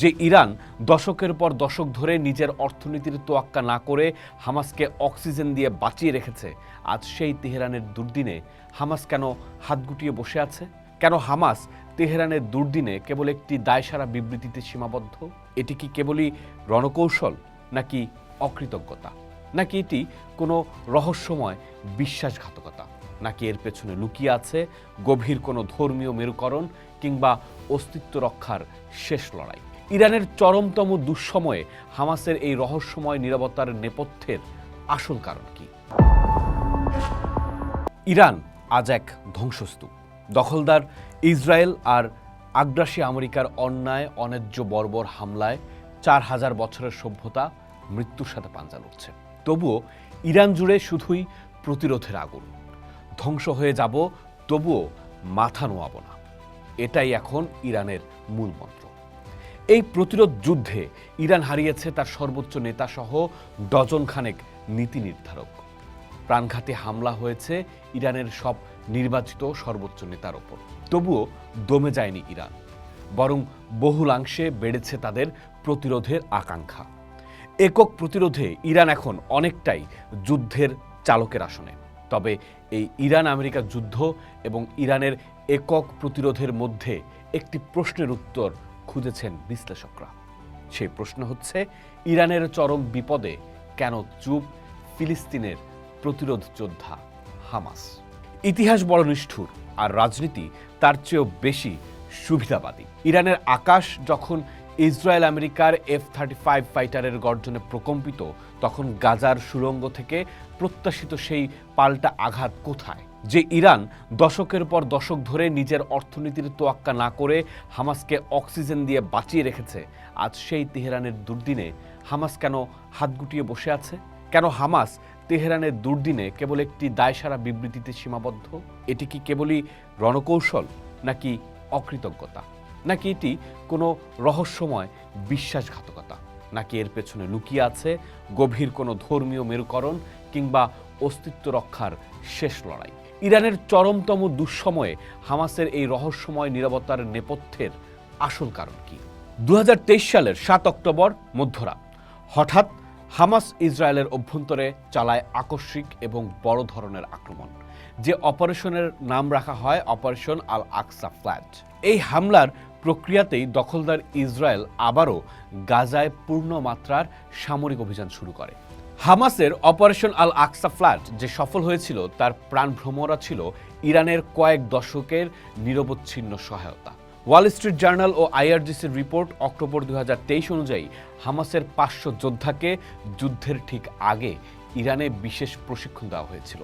যে ইরান দশকের পর দশক ধরে নিজের অর্থনীতির তোয়াক্কা না করে হামাসকে অক্সিজেন দিয়ে বাঁচিয়ে রেখেছে, আজ সেই তেহরানের দুর্দিনে হামাস কেন হাত গুটিয়ে বসে আছে? কেন হামাস তেহরানের দুর্দিনে কেবল একটি দায়সারা বিবৃতিতে সীমাবদ্ধ? এটি কি কেবলই রণকৌশল, নাকি অকৃতজ্ঞতা, নাকি এটি কোনো রহস্যময় বিশ্বাসঘাতকতা, নাকি এর পেছনে লুকিয়ে আছে গভীর কোনো ধর্মীয় মেরুকরণ কিংবা অস্তিত্ব রক্ষার শেষ লড়াই? ইরানের চরমতম দুঃসময়ে হামাসের এই রহস্যময় নীরবতার নেপথ্যের আসল কারণ কি? ইরান আজ এক ধ্বংসস্তূপ। দখলদার ইসরায়েল আর আগ্রাসী আমেরিকার অন্যায় অন্যায্য বর্বর হামলায় ৪,০০০ বছরের সভ্যতা মৃত্যুর সাথে পাঞ্জা লড়ছে। তবুও ইরান জুড়ে শুধুই প্রতিরোধের আগুন। ধ্বংস হয়ে যাব, তবুও মাথা নোয়াব না, এটাই এখন ইরানের মূল মন্ত্র। এই প্রতিরোধ যুদ্ধে ইরান হারিয়েছে তার সর্বোচ্চ নেতাসহ ডজন খানেক নীতি নির্ধারক। প্রাণঘাতী হামলা হয়েছে ইরানের সব নির্বাচিত সর্বোচ্চ নেতার ওপর। তবুও দমে যায়নি ইরান, বরং বহুলাংশে বেড়েছে তাদের প্রতিরোধের আকাঙ্ক্ষা। একক প্রতিরোধে ইরান এখন অনেকটাই যুদ্ধের চালকের আসনে। তবে এই ইরান আমেরিকা যুদ্ধ এবং ইরানের একক প্রতিরোধের মধ্যে একটি প্রশ্নের উত্তর খুঁজেছেন বিশ্লেষকরা। সেই প্রশ্ন হচ্ছে, ইরানের চরম বিপদে কেন চুপ ফিলিস্তিনের প্রতিরোধ যোদ্ধা হামাস? ইতিহাস বড় নিষ্ঠুর, আর রাজনীতি তার চেয়েও বেশি সুবিধাবাদী। ইরানের আকাশ যখন ইসরায়েল আমেরিকার F-35 ফাইটারের গর্জনে প্রকম্পিত, তখন গাজার সুড়ঙ্গ থেকে প্রত্যাশিত সেই পাল্টা আঘাত কোথায়? যে ইরান দশকের পর দশক ধরে নিজের অর্থনীতির তোয়াক্কা না করে হামাসকে অক্সিজেন দিয়ে বাঁচিয়ে রেখেছে, আজ সেই তেহরানের দুর্দিনে হামাস কেন হাত গুটিয়ে বসে আছে? কেন হামাস তেহরানের দুর্দিনে কেবল একটি দায়সারা বিবৃতিতে সীমাবদ্ধ? এটি কি কেবলই রণকৌশল, নাকি অকৃতজ্ঞতা, নাকি এটি কোনো রহস্যময় বিশ্বাসঘাতকতা, নাকি এর পেছনে লুকিয়ে আছে গভীর কোনো ধর্মীয় মেরুকরণ কিংবা অস্তিত্ব রক্ষার শেষ লড়াই? ইরানের চরমতম দুঃসময়ে হামাসের এই রহস্যময় নীরবতার নেপথ্যের আসল কারণ কি? 2023 সালের 7 অক্টোবর মধ্যরাত হঠাৎ হামাস ইসরায়েলের অভ্যন্তরে চালায় আকস্মিক এবং বড় ধরনের আক্রমণ, যে অপারেশনের নাম রাখা হয় অপারেশন আল আকসা ফ্ল্যাট। এই হামলার প্রক্রিয়াতেই দখলদার ইসরায়েল আবারও গাজায় পূর্ণ মাত্রার সামরিক অভিযান শুরু করে। হামাসের অপারেশন আল আকসা ফ্ল্যাট যে সফল হয়েছিল, তার প্রাণভ্রমরা ছিল ইরানের কয়েক দশকের নিরবচ্ছিন্ন সহায়তা। ওয়াল স্ট্রিট জার্নাল ও IRGCর রিপোর্ট অক্টোবর 2023 অনুযায়ী হামাসের 500 যোদ্ধাকে যুদ্ধের ঠিক আগে ইরানে বিশেষ প্রশিক্ষণ দেওয়া হয়েছিল।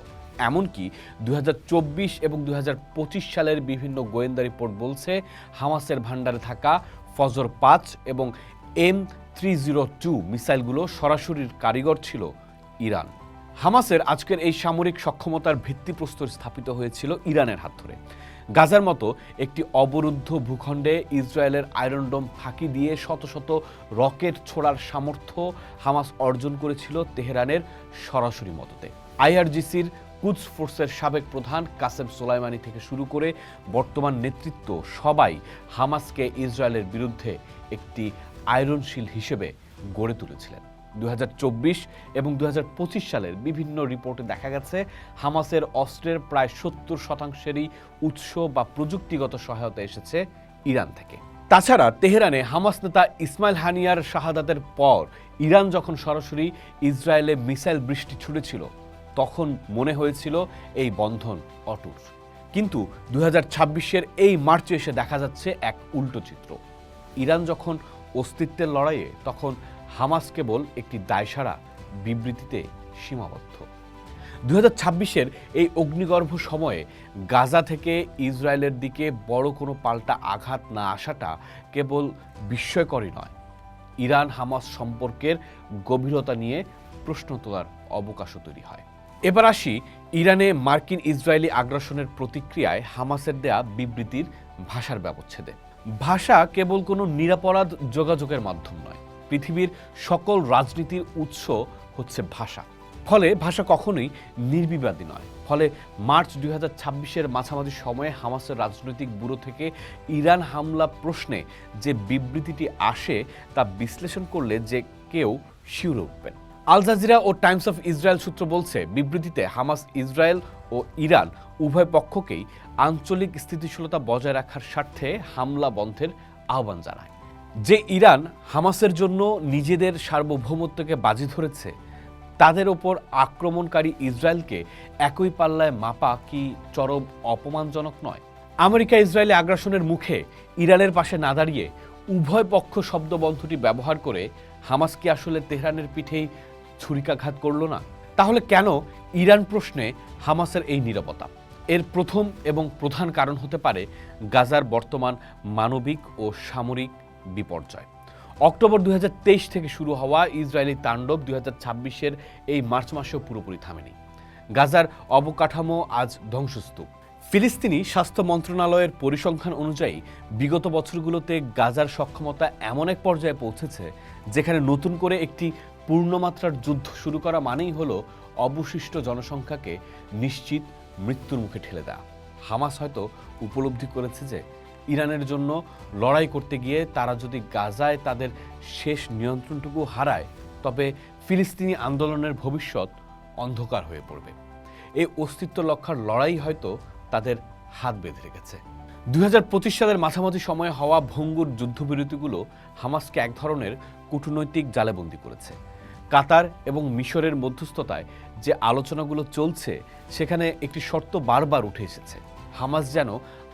এমনকি 2024 এবং 2025 সালের বিভিন্ন গোয়েন্দা রিপোর্ট বলছে, হামাসের ভান্ডারে থাকা ফজর 5 এবং M302 মিসাইলগুলো সরাসরি কারিগর ছিল ইরান। হামাসের আজকের এই সামরিক সক্ষমতার ভিত্তিপ্রস্তর স্থাপিত হয়েছিল ইরানের হাত ধরে। গাজার মতো একটি অবরুদ্ধ ভূখণ্ডে ইসরায়েলের আয়রন ডোম ফাঁকি দিয়ে শত শত রকেট ছোড়ার সামর্থ্য হামাস অর্জন করেছিল তেহরানের সরাসরি মদতে। IRGCর কুদস ফোর্সের সাবেক প্রধান কাসেম সোলাইমানি থেকে শুরু করে বর্তমান নেতৃত্ব সবাই হামাসকে ইসরায়েলের বিরুদ্ধে একটি আয়রনশিল হিসেবে গড়ে তুলেছিলেন। 2024 এবং 2025 সালের বিভিন্ন রিপোর্টে দেখা গেছে, হামাসের অস্ত্রের প্রায় 70%-ই উৎস বা প্রযুক্তিগত সহায়তা এসেছে ইরান থেকে। তাছাড়া তেহরানে হামাস নেতা ইসমাইল হানিয়ার শাহাদাতের পর ইরান যখন সরাসরি ইসরায়েলে মিসাইল বৃষ্টি ছুড়েছিল, তখন মনে হয়েছিল এই বন্ধন অটুট। কিন্তু 2026-এর এই মার্চে এসে দেখা যাচ্ছে এক উল্টো চিত্র। ইরান যখন অস্তিত্বের লড়াইয়ে, তখন হামাস কেবল একটি দায়সারা বিবৃতিতে সীমাবদ্ধ। 2026-এর এই অগ্নিগর্ভ সময়ে গাজা থেকে ইসরায়েলের দিকে বড় কোনো পাল্টা আঘাত না আসাটা কেবল বিস্ময়করই নয়, ইরান হামাস সম্পর্কের গভীরতা নিয়ে প্রশ্ন তোলার অবকাশও তৈরি হয়। এবার আসি ইরানে মার্কিন ইসরায়েলি আগ্রাসনের প্রতিক্রিয়ায় হামাসের দেয়া বিবৃতির ভাষার ব্যবচ্ছেদে। ভাষা কেবল কোনো নিরাপরাধ যোগাযোগের মাধ্যম নয়, পৃথিবীর সকল রাজনীতির উৎস হচ্ছে ভাষা। ফলে ভাষা কখনোই নির্বিবাদী নয়। ফলে মার্চ 2026-এর মাঝামাঝি সময়ে হামাসের রাজনৈতিক ব্যুরো থেকে ইরান হামলা প্রশ্নে যে বিবৃতিটি আসে তা বিশ্লেষণ করলে যে কেউ শিউরে উঠবেন। আল জাজিরা ও টাইমস অফ ইসরায়েল সূত্র বলছে, বিবৃতিতে হামাস ইসরায়েল ও ইরান উভয় পক্ষকেই আঞ্চলিক স্থিতিশীলতা বজায় রাখার স্বার্থে হামলা বন্ধের আহ্বান জানায়। যে ইরান হামাসের জন্য নিজেদের সার্বভৌমত্বকে বাজি ধরেছে, তাদের ওপর আক্রমণকারী ইসরায়েলকে একই পাল্লায় মাপা কি চরম অপমানজনক নয়? আমেরিকা ইসরায়েলি আগ্রাসনের মুখে ইরানের পাশে না দাঁড়িয়ে উভয় পক্ষ শব্দবন্ধটি ব্যবহার করে হামাস কি আসলে তেহরানের পিঠেই ছুরিকাঘাত করল না? তাহলে কেন ইরান প্রশ্নে হামাসের এই নীরবতা? এর প্রথম এবং প্রধান কারণ হতে পারে গাজার বর্তমান মানবিক ও সামরিক বিপর্যয়। অক্টোবর 2023 থেকে শুরু হওয়া ইসরায়েলি তাণ্ডব 2026-এর এই মার্চ মাসেও পুরোপুরি থামেনি। গাজার অবকাঠামো আজ ধ্বংসস্তূপ। ফিলিস্তিনি স্বাস্থ্য মন্ত্রণালয়ের পরিসংখ্যান অনুযায়ী বিগত বছরগুলোতে গাজার সক্ষমতা এমন এক পর্যায়ে পৌঁছেছে যেখানে নতুন করে একটি পূর্ণমাত্রার যুদ্ধ শুরু করা মানেই হলো অবশিষ্ট জনসংখ্যাকে নিশ্চিত মৃত্যুর মুখে ঠেলে দেওয়া। হামাস হয়তো উপলব্ধি করেছে যে ইরানের জন্য লড়াই করতে গিয়ে তারা যদি গাজায় তাদের শেষ নিয়ন্ত্রণটুকু হারায়, তবে ফিলিস্তিনি আন্দোলনের ভবিষ্যৎ অন্ধকার হয়ে পড়বে। এই অস্তিত্ব রক্ষার লড়াই হয়তো তাদের হাত বেঁধে রেখেছে। 2025 সালের মাঝামাঝি সময়ে হওয়া ভঙ্গুর যুদ্ধবিরতিগুলো হামাসকে এক ধরনের কূটনৈতিক জালেবন্দি করেছে। কাতার এবং মিশরের মধ্যস্থতায় যে আলোচনাগুলো চলছে, সেখানে একটি শর্ত বারবার উঠে এসেছে, হামাস যেন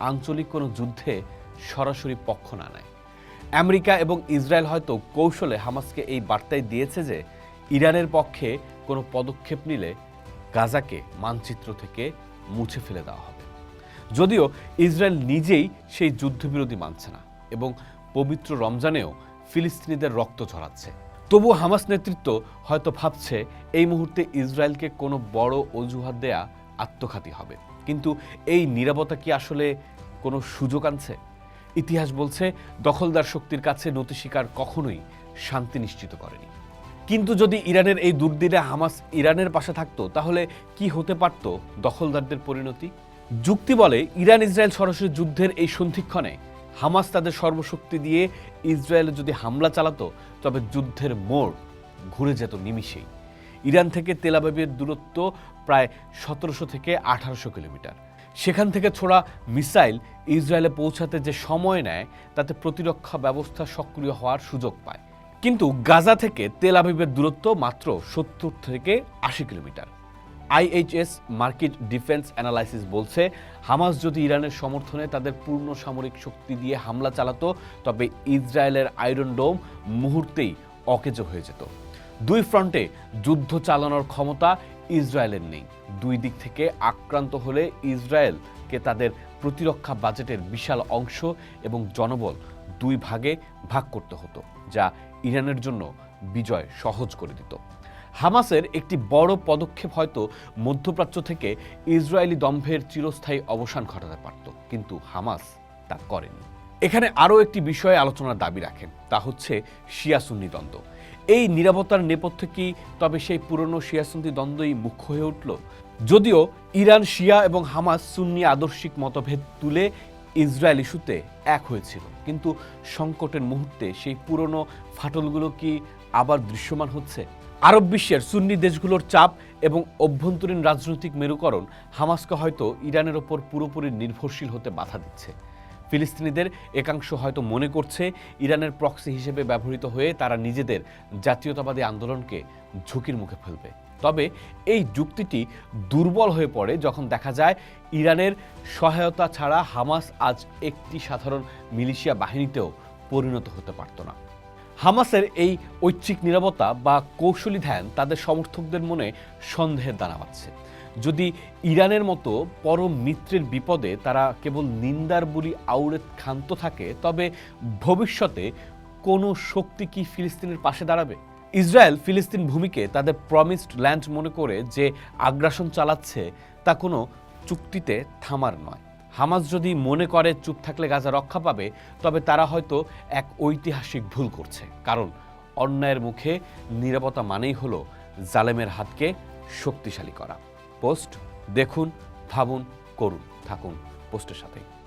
আঞ্চলিক কোনো যুদ্ধে সরাসরি পক্ষ না নেয়। আমেরিকা এবং ইসরায়েল হয়তো কৌশলে হামাসকে এই বার্তাই দিয়েছে যে ইরানের পক্ষে কোনো পদক্ষেপ নিলে গাজাকে মানচিত্র থেকে মুছে ফেলে দেওয়া হবে। যদিও ইসরায়েল নিজেই সেই যুদ্ধবিরতি মানছে না এবং পবিত্র রমজানেও ফিলিস্তিনিদের রক্ত ঝরাচ্ছে, তবু হামাস নেতৃত্ব হয়তো ভাবছে এই মুহূর্তে ইসরায়েলকে কোনো বড় অজুহাত দেয়া আত্মঘাতী হবে। কিন্তু এই নীরবতা কি আসলে কোনো সুযোগ আনছে? ইতিহাস বলছে দখলদার শক্তির কাছে নতি স্বীকার কখনোই শান্তি নিশ্চিত করেনি। কিন্তু যদি ইরানের এই দুর্দিনে হামাস ইরানের পাশে থাকতো, তাহলে কি হতে পারত দখলদারদের পরিণতি? যুক্তি বলে ইরান ইসরায়েল সরাসরি যুদ্ধের এই সন্ধিক্ষণে হামাস তাদের সর্বশক্তি দিয়ে ইসরায়েলে যদি হামলা চালাতো, তবে যুদ্ধের মোড় ঘুরে যেত নিমিষেই। ইরান থেকে তেল আবিবের দূরত্ব প্রায় 1700 থেকে 1800 কিলোমিটার। সেখান থেকে ছোড়া মিসাইল ইসরায়েলে পৌঁছাতে যে সময় নেয়, তাতে প্রতিরক্ষা ব্যবস্থা সক্রিয় হওয়ার সুযোগ পায়। কিন্তু গাজা থেকে তেল আবিবের দূরত্ব মাত্র 70 থেকে 80 kilometre. IHS market defence analysis বলছে, হামাস যদি ইরানের সমর্থনে তাদের পূর্ণ সামরিক শক্তি দিয়ে হামলা চালাতো, তবে ইসরায়েলের আয়রন ডোম মুহূর্তেই অকেজো হয়ে যেত। দুই ফ্রন্টে যুদ্ধ চালানোর ক্ষমতা ইসরায়েলের নেই। দুই দিক থেকে আক্রান্ত হলে ইসরায়েলকে তাদের প্রতিরক্ষা বাজেটের বিশাল অংশ এবং জনবল দুই ভাগে ভাগ করতে হতো, যা ইরানের জন্য বিজয় সহজ করে দিত। হামাসের একটি বড় পদক্ষেপ হয়তো মধ্যপ্রাচ্য থেকে ইসরায়েলি দম্ভের চিরস্থায়ী অবসান ঘটাতে পারত, কিন্তু হামাস তা করেনি। এখানে আরও একটি বিষয়ে আলোচনার দাবি রাখেন, তা হচ্ছে শিয়া সুন্নি দ্বন্দ্ব। এই নীরবতার নেপথ্যে কি তবে সেই পুরনো শিয়া সুন্নি দ্বন্দ্বই মুখ্য হয়ে উঠল? যদিও ইরান শিয়া এবং হামাস সুন্নি আদর্শিক মতভেদ তুলে ইসরায়েল ইস্যুতে এক হয়েছিল, কিন্তু সংকটের মুহূর্তে সেই পুরনো ফাটলগুলো কি আবার দৃশ্যমান হচ্ছে? আরব বিশ্বের সুন্নি দেশগুলোর চাপ এবং অভ্যন্তরীণ রাজনৈতিক মেরুকরণ হামাসকে হয়তো ইরানের ওপর পুরোপুরি নির্ভরশীল হতে বাধা দিচ্ছে। ফিলিস্তিনিদের একাংশ হয়তো মনে করছে ইরানের প্রক্সি হিসেবে ব্যবহৃত হয়ে তারা নিজেদের জাতীয়তাবাদী আন্দোলনকে ঝুঁকির মুখে ফেলবে। তবে এই যুক্তিটি দুর্বল হয়ে পড়ে যখন দেখা যায় ইরানের সহায়তা ছাড়া হামাস আজ একটি সাধারণ মিলিশিয়া বাহিনীতেও পরিণত হতে পারত না। হামাসের এই ঐচ্ছিক নীরবতা বা কৌশলী ধ্যান তাদের সমর্থকদের মনে সন্দেহের দানা বাঁধছে। যদি ইরানের মতো পরম মিত্রের বিপদে তারা কেবল নিন্দার বুলি আউড়ে ক্ষান্ত থাকে, তবে ভবিষ্যতে কোনো শক্তি কি ফিলিস্তিনের পাশে দাঁড়াবে? ইসরায়েল ফিলিস্তিন ভূমিকে তাদের প্রমিসড ল্যান্ড মনে করে যে আগ্রাসন চালাচ্ছে, তা কোনো চুক্তিতে থামার নয়। হামাস যদি মনে করে চুপ থাকলে গাজা রক্ষা পাবে, তবে তারা হয়তো এক ঐতিহাসিক ভুল করছে। কারণ অন্যায়ের মুখে নীরবতা মানেই হলো জালেমের হাতকে শক্তিশালী করা। পোস্ট দেখুন, ভাবুন, করুন, থাকুন পোস্টের সাথে।